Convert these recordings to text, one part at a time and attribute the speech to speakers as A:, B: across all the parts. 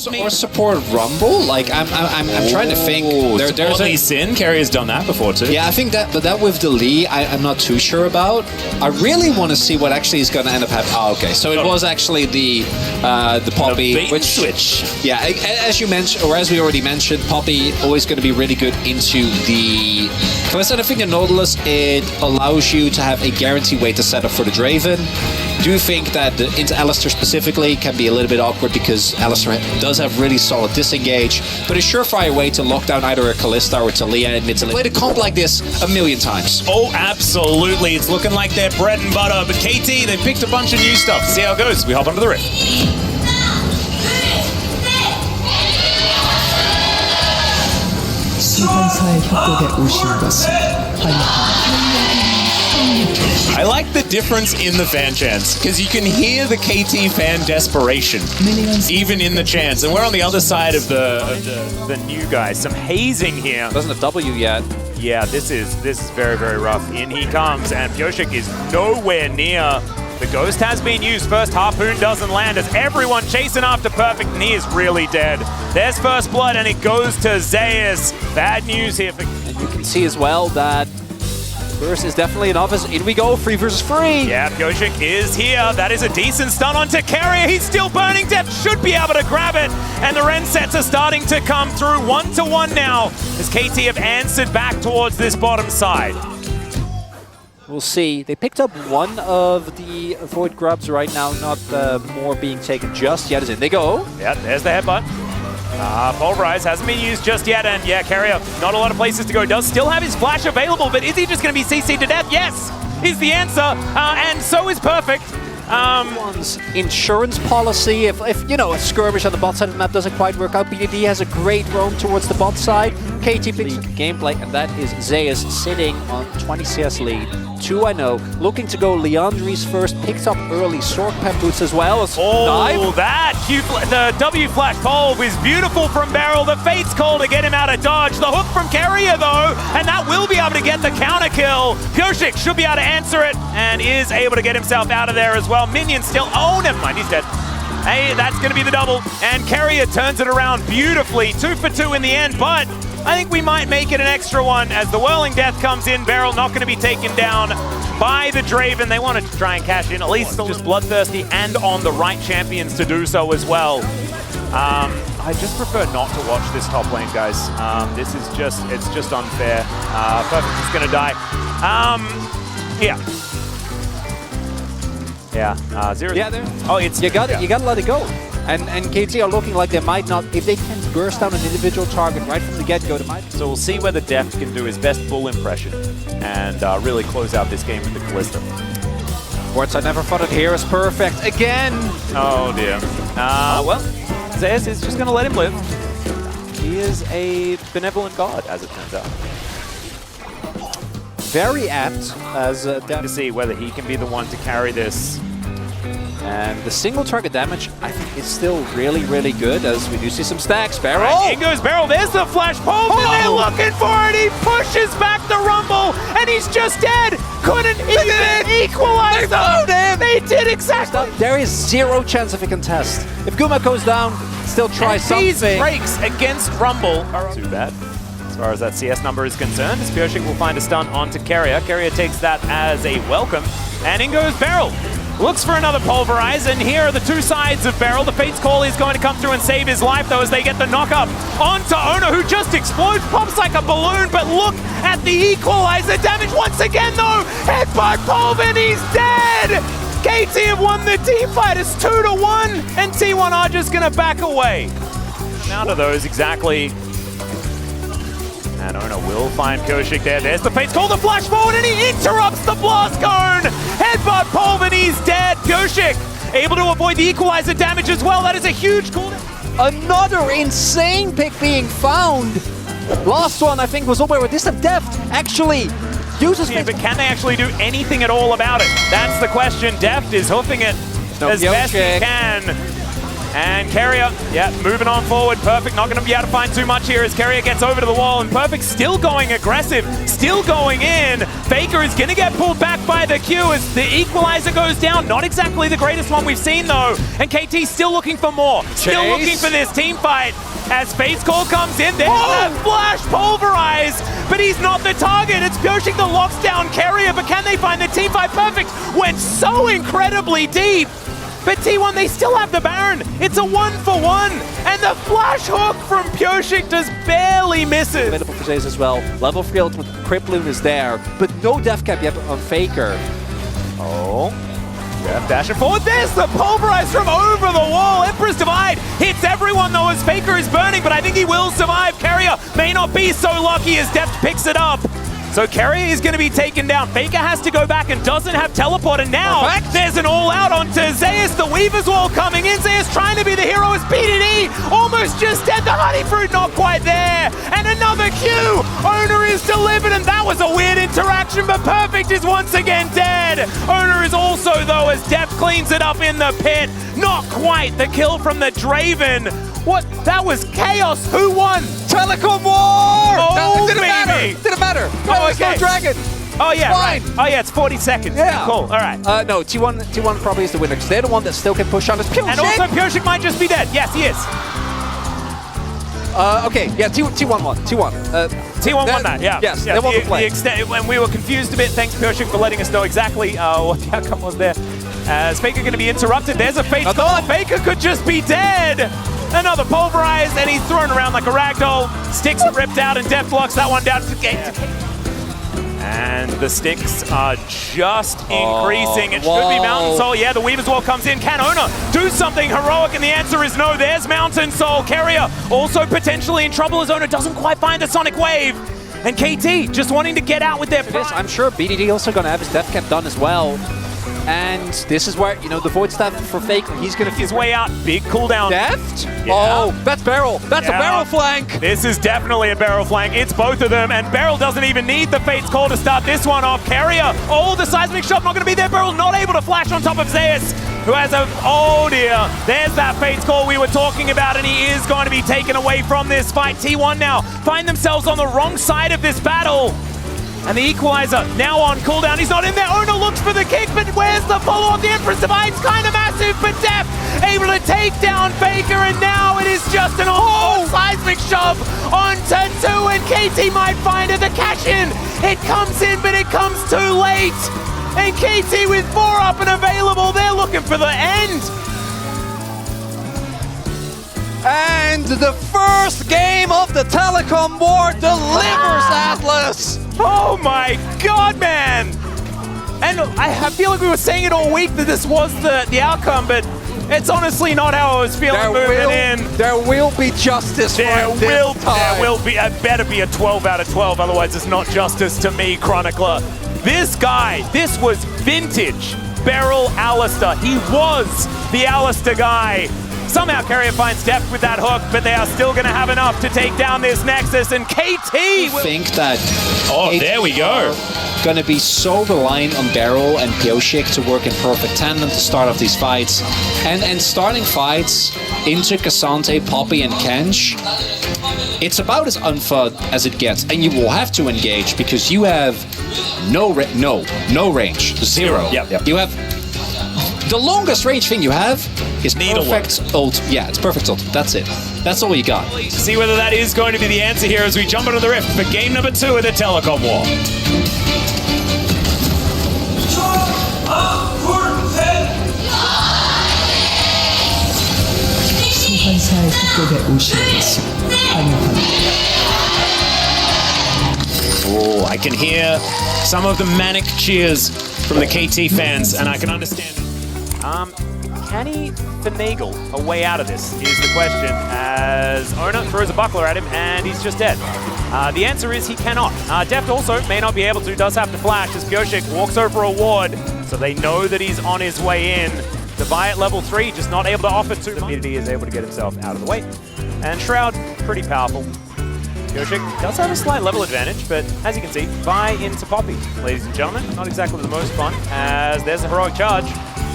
A: or support Rumble? Like I'm trying to think. There's
B: only Sin. Carry has done that before too.
A: Yeah, I think that, but that with the Lee, I'm not too sure about. I really want to see what actually is going to end up happening. Oh, okay. So it was actually the Poppy,
B: which switch.
A: Yeah, as you mentioned, or as we already mentioned, Poppy always going to be really good into the quest. And I think in Nautilus it allows you to have a guaranteed way to set up for the Draven. Do think that into Alistar specifically can be a little bit awkward because Alistar does have really solid disengage, but a surefire way to lock down either a Kalista or Talia in mid-to-late. Played a comp like this a million times.
B: Oh, absolutely. It's looking like their bread and butter, but KT, they picked a bunch of new stuff. See how it goes. We hop onto the rift. I like the difference in the fan chants, because you can hear the KT fan desperation, even in the chants. And we're on the other side of the new guys. Some hazing here.
A: Doesn't have W yet.
B: Yeah, this is very, very rough. In he comes, and Pyoshik is nowhere near. The Ghost has been used. First Harpoon doesn't land as everyone chasing after Perfect, and he is really dead. There's first blood, and it goes to Zeus. Bad news here for...
A: And you can see as well that Burst is definitely an office. In we go, 3 versus 3.
B: Yeah, Pyoshik is here. That is a decent stun onto Carrier. He's still burning. Depth should be able to grab it. And the Ren sets are starting to come through 1-to-1 now as KT have answered back towards this bottom side.
A: We'll see. They picked up one of the Void Grubs right now, not more being taken just yet. As in they go.
B: Yeah, there's the headbutt. Pulverize hasn't been used just yet, and yeah, Carrier, not a lot of places to go. Does still have his flash available, but is he just going to be CC'd to death? Yes, is the answer, and so is Perfect.
A: One's insurance policy, if you know, a skirmish on the bot side of the map doesn't quite work out, BDD has a great roam towards the bot side. KT picks gameplay, and that is Zeus sitting on 20 CS lead. 2-0, looking to go Leandri's first, picked up early Sork Pep boots as well.
B: Oh, that the W flash Pulv is beautiful from Beryl. The Fate's call to get him out of dodge. The hook from Carrier though, and that will be able to get the counter kill. Pyoshik should be able to answer it, and is able to get himself out of there as well. Minion still, oh, never mind, he's dead. Hey, that's going to be the double, and Carrier turns it around beautifully. 2 for 2 in the end, but I think we might make it an extra one as the Whirling Death comes in. Beryl not going to be taken down by the Draven. They want to try and cash in, at least just bloodthirsty and on the right champions to do so as well. I just prefer not to watch this top lane, guys. This is just, it's just unfair. Perfect is going to die. Yeah. Yeah, 0.
A: Yeah, there.
B: Oh, it's
A: you got to let it go. And KT are looking like they might not, if they can burst down an individual target right from the get-go, they might.
B: So we'll see whether Deft can do his best bull impression and really close out this game with the Kalista.
A: Words I never thought I'd hear is Perfect again.
B: Oh dear. Well, Zeus is just going to let him live. He is a benevolent god, as it turns out.
A: Very apt as
B: to see whether he can be the one to carry this.
A: And the single target damage, I think, is still really, really good as we do see some stacks. Beryl!
B: Right, in goes Beryl. There's the flash pole, and they're looking for it. He pushes back the Rumble, and he's just dead. Couldn't even equalize them. They did exactly.
A: There is 0 chance of a contest. If Guma goes down, still try something.
B: These breaks against Rumble are too bad. As far as that CS number is concerned, Pyoshik will find a stun onto Carrier. Carrier takes that as a welcome, and in goes Beryl. Looks for another Pulverize, and here are the two sides of Beryl. The Fate's Call is going to come through and save his life, though, as they get the knock-up onto Ona, who just explodes, pops like a balloon, but look at the equalizer damage once again, though! Headbutt Pulv, and he's dead! KT have won the team fight. It's 2-1, and T1 are just going to back away. Now to those exactly. And Ona will find Pyoshik there. There's the Fate's Call, the flash forward, and he interrupts the blast cone! Headbutt Pulv, and he's dead! Pyoshik able to avoid the equalizer damage as well. That is a huge cooldown.
A: Another insane pick being found. Last one, I think, was over with this time. Deft actually uses
B: but can they actually do anything at all about it? That's the question. Deft is hoofing it as best he can. And Carrier, yeah, moving on forward. Perfect, not going to be able to find too much here as Carrier gets over to the wall. And Perfect still going aggressive, still going in. Faker is going to get pulled back by the Q as the equalizer goes down. Not exactly the greatest one we've seen, though. And KT still looking for more. Still looking for this team fight. As Fate's call comes in, there's that flash pulverize, but he's not the target. It's Pyoshik that locks down Carrier, but can they find the team fight? Perfect went so incredibly deep. But T1, they still have the Baron. It's a 1-for-1. And the flash hook from Pyoshik just barely misses.
C: Available for Zays as well. Level 3 ultimate Cripploon is there, but no death cap yet on Faker.
B: Oh. Jeff dashing forward. There's the pulverize from over the wall. Emperor's Divide hits everyone though as Faker is burning, but I think he will survive. Carrier may not be so lucky as Deft picks it up. So Carrier is going to be taken down. Faker has to go back and doesn't have teleport. And now there's an all-out onto Zeus. The Weaver's Wall coming in. Zeus trying to be the hero as BDD almost just dead. The Honey Fruit not quite there. And another Q. Owner is delivered. And that was a weird interaction, but Perfect is once again dead. Owner is also, though, as Deft cleans it up in the pit. Not quite the kill from the Draven. What? That was chaos. Who won?
C: Telecom War!
B: Oh,
C: didn't matter. Didn't matter.
B: Oh,
C: There's no dragon.
B: Oh, yeah, right. Oh, yeah, it's 40 seconds.
C: Yeah.
B: Cool. All right.
C: No, T1 probably is the winner because they're the one that still can push on this Pyoshik.
B: And also, Pyoshik might just be dead. Yes, he is.
C: Okay, yeah, T1 won. T1
B: won that, yeah.
C: Yes, they won the play.
B: When we were confused a bit, thanks Pyoshik for letting us know exactly what the outcome was there. As Faker going to be interrupted. There's a Fate's call. Faker could just be dead. Another pulverize, and he's thrown around like a ragdoll. Sticks are ripped out, and Deft locks that one down to the gate. And the sticks are just increasing. It should be Mountain Soul. Yeah, the Weaver's Wall comes in. Can Owner do something heroic? And the answer is no. There's Mountain Soul. Carrier also potentially in trouble as Owner doesn't quite find the Sonic Wave. And KT just wanting to get out with their pride.
C: I'm sure BDD also going to have his death cap done as well. And this is where, the Void Staff for Faker, he's going to
B: his way out. Big cooldown.
C: Deft?
B: Yeah.
C: Oh, that's Barrel. That's a barrel flank.
B: This is definitely a barrel flank. It's both of them, and Barrel doesn't even need the Fate's Call to start this one off. Carrier, the seismic shot not going to be there. Barrel not able to flash on top of Zeus, who has a, oh dear. There's that Fate's Call we were talking about, and he is going to be taken away from this fight. T1 now find themselves on the wrong side of this battle. And the equalizer now on cooldown. He's not in there. Owner looks for the kick, but where's the follow-up? The Empress Divide's kind of massive, but Deft able to take down Faker, and now it is just an seismic shove onto 2, and KT might find it. The cash in. It comes in, but it comes too late. And KT with 4 up and available. They're looking for the end.
C: And the first game of the Telecom War delivers Atlas.
B: Oh my God, man! And I feel like we were saying it all week that this was the outcome, but it's honestly not how I was feeling moving in.
C: There will be justice for him this time.
B: There will be. It better be a 12 out of 12, otherwise it's not justice to me, Chronicler. This guy, this was vintage Beryl Alistair. He was the Alistair guy. Somehow Carrier finds Deft with that hook, but they are still going to have enough to take down this Nexus, and KT will...
A: I think that...
B: there we go.
A: Going to be so reliant on Beryl and Pyoshik to work in perfect tandem to start off these fights. And starting fights into Cassante, Poppy, and Kench, it's about as unfun as it gets. And you will have to engage because you have no range. Zero.
B: Yep.
A: You have... The longest range thing you have is perfect ult. Yeah, it's perfect ult. That's it. That's all you got.
B: See whether that is going to be the answer here as we jump into the rift for game number 2 of the Telecom War. Oh, I can hear some of the manic cheers from the KT fans, and I can understand it. Can he finagle a way out of this is the question, as Owner throws a buckler at him and he's just dead. The answer is he cannot. Deft also may not be able to, does have to flash as Pyoshik walks over a ward, so they know that he's on his way in. To buy at level 3, just not able to offer too much. He is able to get himself out of the way. And Shroud, pretty powerful. Pyoshik does have a slight level advantage, but as you can see, buy into Poppy. Ladies and gentlemen, not exactly the most fun, as there's a heroic charge.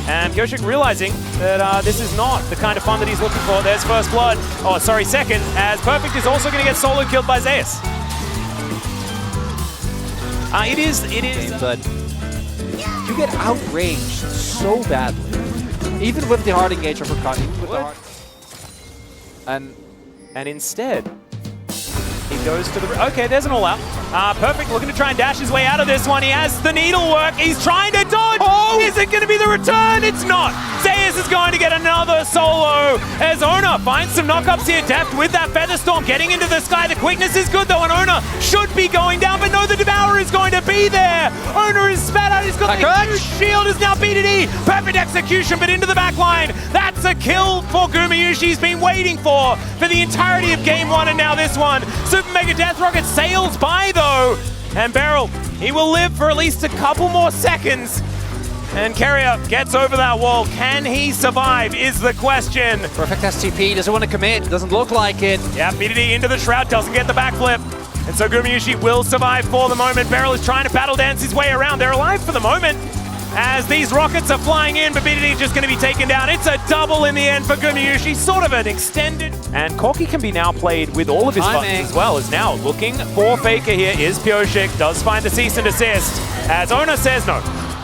B: And Pyosik realizing that this is not the kind of fun that he's looking for. There's first blood. Oh, sorry, second, as Perfect is also going to get solo killed by Zeus. It is.
C: But you get outranged so badly, even with the hard engage uppercut.
B: And instead, he goes to the... Okay, there's an all-out. Perfect looking to try and dash his way out of this one. He has the needlework. He's trying to dodge. Oh! Is it going to be the return? It's not. Zeus is going to get another solo as Ona finds some knockups here. Deft with that Feather Storm getting into the sky. The quickness is good though, and Ona should be going down, but no, the Devourer is going to be there. Ona is spat out. He's got the huge shield. Is now BDD. Perfect execution, but into the back line. That's a kill for Gumayushi. He's been waiting for the entirety of game one, and now this one. Super Mega Death Rocket sails by though. And Beryl, he will live for at least a couple more seconds. And Carrier gets over that wall. Can he survive is the question.
C: Perfect STP, doesn't want to commit, doesn't look like it.
B: Yeah, BDD into the shroud, doesn't get the backflip. And so Gumayushi will survive for the moment. Beryl is trying to battle dance his way around. They're alive for the moment as these rockets are flying in, but BDD just going to be taken down. It's a double in the end for Gumayushi, sort of an extended. And Corki can be now played with all of his buttons as well, as now looking for Faker here is Pyosik, does find the cease and desist, as Ona says no.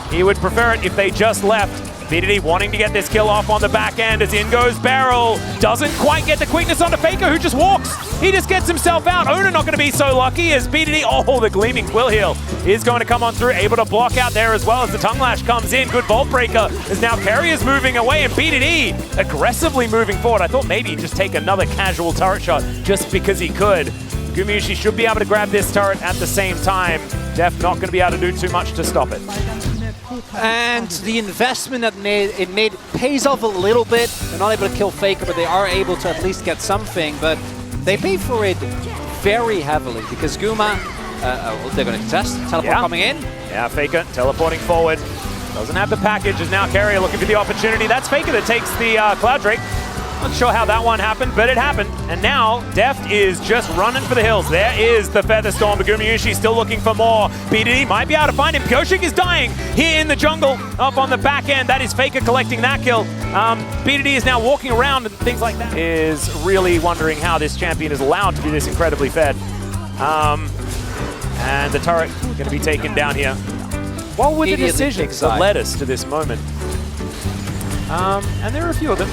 B: He would prefer it if they just left. BDD wanting to get this kill off on the back end as in goes Beryl. Doesn't quite get the quickness onto Faker, who just walks. He just gets himself out. Ona not going to be so lucky as BDD, oh, the gleaming quill heal is going to come on through, able to block out there as well as the tongue lash comes in. Good Vault Breaker as now Carrier's moving away and BDD aggressively moving forward. I thought maybe he'd just take another casual turret shot just because he could. Gumayushi should be able to grab this turret at the same time. Def not going to be able to do too much to stop it.
C: And the investment that it made pays off a little bit. They're not able to kill Faker, but they are able to at least get something. But they pay for it very heavily because Guma, they're going to test. Teleport coming in.
B: Yeah, Faker teleporting forward. Doesn't have the package, is now Carrier looking for the opportunity. That's Faker that takes the Cloud Drake. Not sure how that one happened, but it happened. And now, Deft is just running for the hills. There is the Feather Storm, but Gumayushi still looking for more. BDD might be able to find him. Pyosik is dying here in the jungle, up on the back end. That is Faker collecting that kill. BDD is now walking around and things like that. Is really wondering how this champion is allowed to be this incredibly fed. And the turret going to be taken down here. What were the decisions that led us to this moment? And there are a few of them.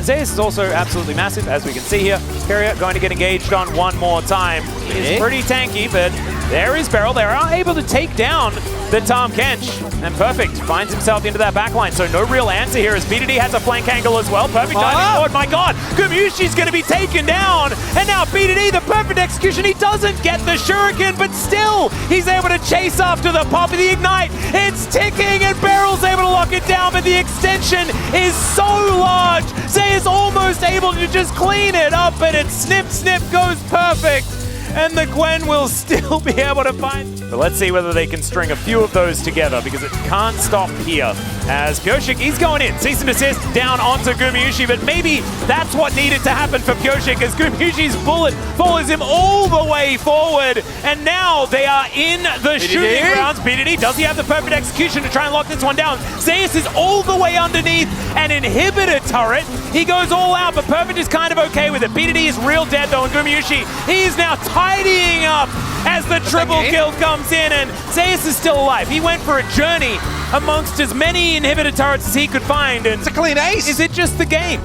B: Zeus is also absolutely massive, as we can see here. Carrier going to get engaged on one more time. He is pretty tanky, but there is Beryl. They are able to take down the Tahm Kench. And Perfect finds himself into that backline, so no real answer here as BDD has a flank angle as well. Perfect diving forward, my god! Gumayushi's going to be taken down! And now BDD, the perfect execution, he doesn't get the shuriken, but still, he's able to chase after the pop of the ignite. It's ticking, and Beryl's able to lock it down, but the extension is so large. Zay is almost able to just clean it up, and it snip goes Perfect. And the Gwen will still be able to find... But let's see whether they can string a few of those together, because it can't stop here. As Pyosik, he's going in. Cease and desist down onto Gumayushi, but maybe that's what needed to happen for Pyosik, as Gumayushi's bullet follows him all the way forward. And now they are in the shooting grounds. BDD, does he have the perfect execution to try and lock this one down? Zeus is all the way underneath an inhibitor turret. He goes all out, but Perfect is kind of okay with it. BDD is real dead though, and Gumayushi, he is now tidying up as the triple kill comes in, and Zeus is still alive. He went for a journey amongst as many inhibitor turrets as he could find, and
C: it's a clean ace.
B: Is it just the game?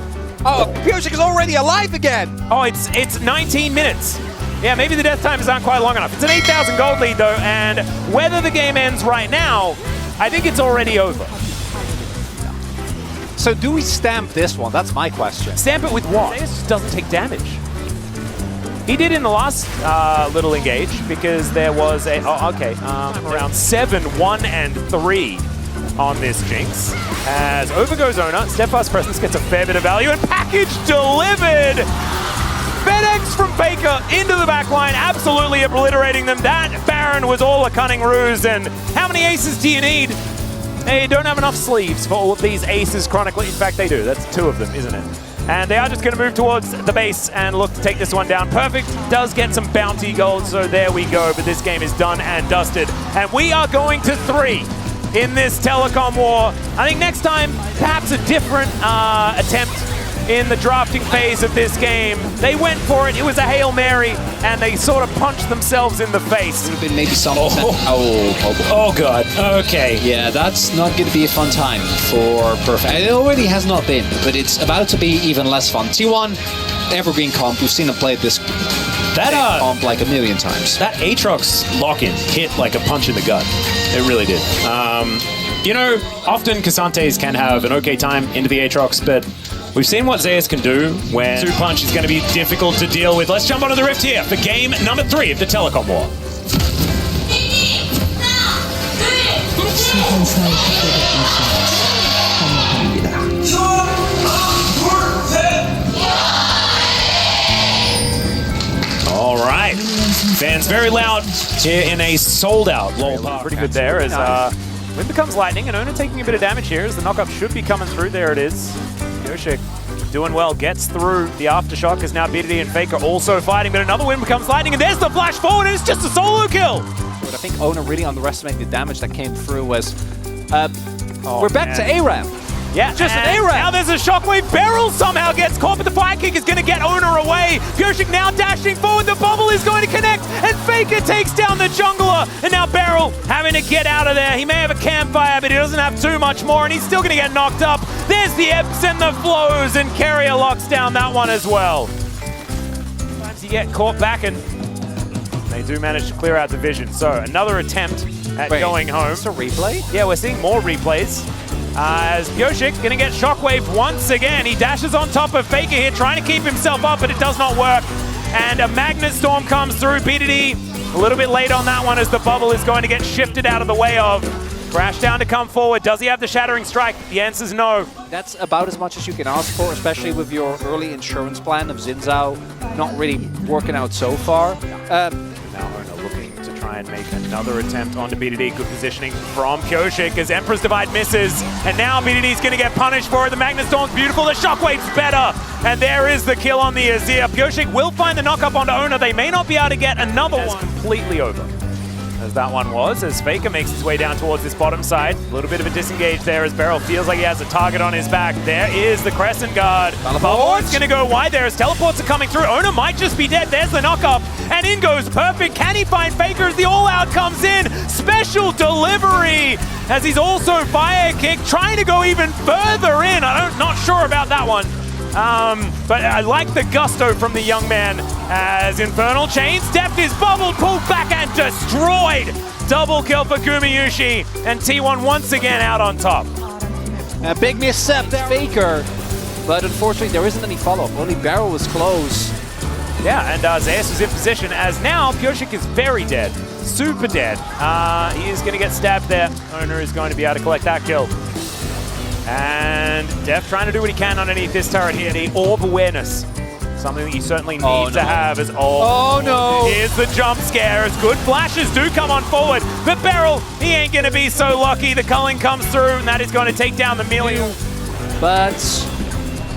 C: Oh, Pyosik is already alive again.
B: Oh, it's 19 minutes. Yeah, maybe the death times aren't quite long enough. It's an 8,000 gold lead though, and whether the game ends right now, I think it's already over.
C: So do we stamp this one? That's my question.
B: Stamp it with what? Zeus just doesn't take damage. He did in the last little engage because there was a, around 7, 1, and 3 on this Jinx. As over goes Ona, Steadfast Presence gets a fair bit of value, and package delivered! FedEx from Faker into the back line, absolutely obliterating them. That Baron was all a cunning ruse, and how many aces do you need? They don't have enough sleeves for all of these aces chronically. In fact, they do. That's 2 of them, isn't it? And they are just going to move towards the base and look to take this one down. Perfect does get some bounty gold, so there we go. But this game is done and dusted. And we are going to 3 in this telecom war. I think next time, perhaps a different attempt in the drafting phase of this game. They went for it, it was a Hail Mary, and they sort of punched themselves in the face.
A: Would have been maybe some...
D: Oh god, okay.
A: Yeah, that's not going to be a fun time for Perfect. It already has not been, but it's about to be even less fun. T1, evergreen comp, we've seen him play this comp like a million times.
D: That Aatrox lock-in hit like a punch in the gut. It really did. You know, often Cassantes can have an okay time into the Aatrox, but we've seen what Zeus can do when Two Punch is going to be difficult to deal with. Let's jump onto the Rift here for game number 3 of the Telecom War. All right. Fans very loud here in a sold-out LOL Park.
B: Pretty good there as Wind becomes lightning, and Ona taking a bit of damage here as the knockup should be coming through. There it is. Yoshik doing well, gets through. The Aftershock is now BDD and Faker also fighting, but another Wind becomes lightning, and there's the flash forward, and it's just a solo kill.
C: But I think Ona really underestimated the damage that came through as we're back to ARAM.
B: Yeah,
C: just an ARAM.
B: Now there's a shockwave. Beryl somehow gets caught, but the fire kick is going to get Ona away. Yoshik now dashing forward. The bubble is going to connect, and Faker takes down the jungler. And now Beryl having to get out of there. He may have a campfire, but he doesn't have too much more, and he's still going to get knocked up. There's the ebbs and the flows, and Carrier locks down that one as well. Sometimes you get caught back, and they do manage to clear out the vision. So another attempt at going home.
C: Is this a replay?
B: Yeah, we're seeing more replays. As Yoshik gonna get shockwave once again. He dashes on top of Faker here, trying to keep himself up, but it does not work. And a Magnet Storm comes through. BDD a little bit late on that one as the bubble is going to get shifted out of the way of. Crash down to come forward. Does he have the Shattering Strike? The answer's no. That's
C: about as much as you can ask for, especially with your early insurance plan of Xin Zhao not really working out so far.
B: Now Ona looking to try and make another attempt onto BDD. Good positioning from Kyoshik as Emperor's Divide misses. And now BDD's going to get punished for it. The Magnet Storm's beautiful. The Shockwave's better. And there is the kill on the Azir. Kyoshik will find the knockup onto Ona. They may not be able to get another one. Completely over. As that one was, as Faker makes his way down towards this bottom side. A little bit of a disengage there as Beryl feels like he has a target on his back. There is the Crescent Guard. It's going to go wide there as teleports are coming through. Ona might just be dead. There's the knockup. And in goes Perfect. Can he find Faker as the all-out comes in? Special delivery as he's also fire kick, trying to go even further in. I'm not sure about that one. But I like the gusto from the young man as Infernal Chains. Deft is bubbled, pulled back and destroyed. Double kill for Gumayushi, and T1 once again out on top.
C: A big misstep there, Faker, but unfortunately there isn't any follow-up. Only Beryl was close.
B: Yeah, and Zeus is in position as now Kyoshik is very dead, super dead. He is going to get stabbed there. Owner is going to be able to collect that kill. And Def trying to do what he can underneath this turret here. The orb awareness. Something that you certainly need to have as
C: oh no!
B: Here's the jump scare as good flashes do come on forward. But Beryl, he ain't going to be so lucky. The culling comes through and that is going to take down the Melial.
C: But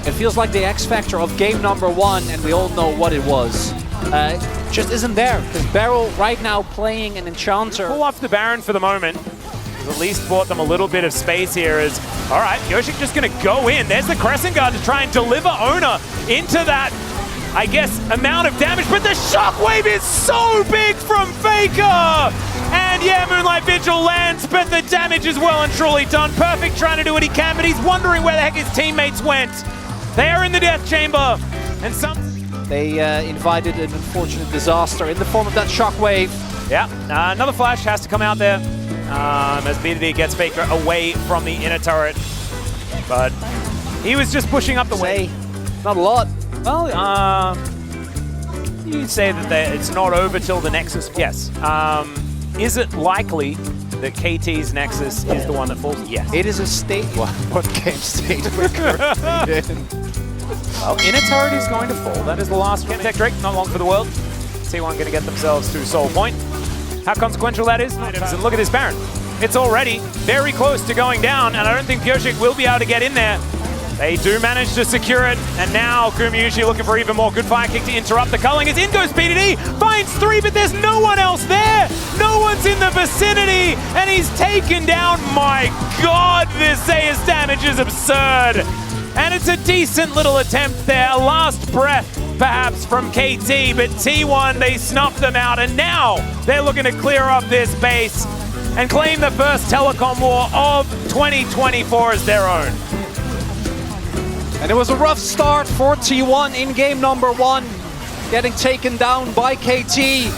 C: it feels like the X factor of game number 1, and we all know what it was. Just isn't there, because Beryl right now playing an Enchanter.
B: Pull off the Baron for the moment. At least bought them a little bit of space here as, all right, Yoshik just going to go in. There's the Crescent Guard to try and deliver Ona into that, I guess, amount of damage. But the Shockwave is so big from Faker! And yeah, Moonlight Vigil lands, but the damage is well and truly done. Perfect trying to do what he can, but he's wondering where the heck his teammates went. They are in the Death Chamber, and
C: they invited an unfortunate disaster in the form of that Shockwave.
B: Yeah, another flash has to come out there. As BDD gets Faker away from the inner turret. But he was just pushing up the way.
C: Not a lot.
B: Well, you'd say that it's not over till the Nexus. Yes. Is it likely that KT's Nexus is the one that falls? Yes.
C: It is a state. What game state we're currently in?
B: Well, inner turret is going to fall. That is the last Tech Drake. Not long for the world. T1 going to get themselves to Soul Point. How consequential that is? And look at this Baron. It's already very close to going down, and I don't think Kyoshik will be able to get in there. They do manage to secure it, and now Kumyushi looking for even more. Good fire kick to interrupt the culling. As in goes PDD, finds 3, but there's no one else there. No one's in the vicinity, and he's taken down. My God, this Zeus damage is absurd. And it's a decent little attempt there. Last breath, perhaps, from KT, but T1, they snuffed them out, and now they're looking to clear up this base and claim the first telecom war of 2024 as their own.
C: And it was a rough start for T1 in game number 1, getting taken down by KT.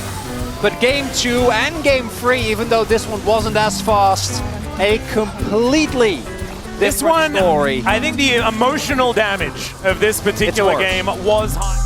C: But game 2 and game 3, even though this one wasn't as fast, a completely different story.
B: I think the emotional damage of this particular game was high.